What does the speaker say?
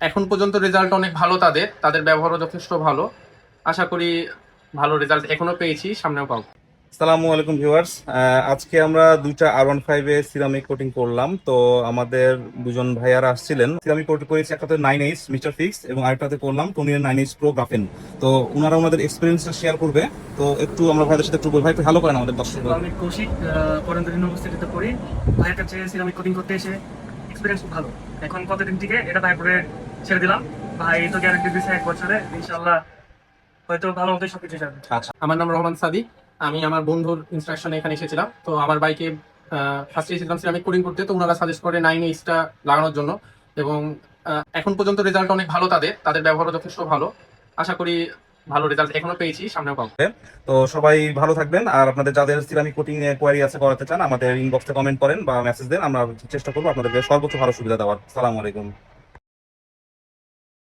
এখন পর্যন্ত রেজাল্ট অনেক ভালো, তাদের তাদের ব্যবহারও যথেষ্ট ভালো। আশা করি ভালো রেজাল্ট এখনো পেয়েছি, সামনেও পাবো। সালামু আলাইকুম ভিউয়ার্স। আজকে আমরা দুইটা R15 এ সিরামিক কোটিং করলাম। তো আমাদের দুজন ভাইয়ারা আসছিলেন, সিরামিক কোট করেছি, একটাতে 9H মিস্টার ফিক্স এবং আরেকটাতে করলাম টোনির 9H প্রো গ্রাফেন। তো ওনারা ওনাদের এক্সপিরিয়েন্সটা শেয়ার করবে। তো একটু আমরা ভাইদের সাথে একটু বলি, ভাই একটু ভালো করেন আমাদের দর্শক। আমি কৌশিক, পরন্ত ইউনিভার্সিটিতে পড়ি। ভাইয়ের কাছে সিরামিক কোটিং করতে এসে এক্সপিরিয়েন্স খুব ভালো। এখন কতদিন থেকে এটা ভাই করে ছেড়ে দিলাম। ভাই তো গ্যারান্টি দিয়েছে 1 বছরে, ইনশাল্লাহ হয়তো ভালো মতোই সবকিছু যাবে। আচ্ছা, আমার নাম রহমান সাদি। আমি আমার বন্ধুর ইনস্ট্রাকশনে এখানে এসেছিলাম। তো আমার বাইকে ফার্স্টে এসেছিলাম সিরামিক কোডিং করতে, তো ওনারা সাজেস্ট করে 9H লাগানোর জন্য। এবং এখন পর্যন্ত রেজাল্ট অনেক ভালো, তাদের তাদের ব্যবহারও যথেষ্ট ভালো। আশা করি ভালো রেজাল্ট এখনো পেয়েছি, সামনেও পাবো। তো সবাই ভালো থাকবেন। আর আপনাদের যাদের সিরামিক কোটিং এ কোয়ারি আছে, করাতে চান, আমাদের ইনবক্সে কমেন্ট করেন বা মেসেজ দেন, আমরা চেষ্টা করবো আপনাদেরকে সর্বোচ্চ ভালো সুবিধা দেওয়ার। সালাম আলাইকুম।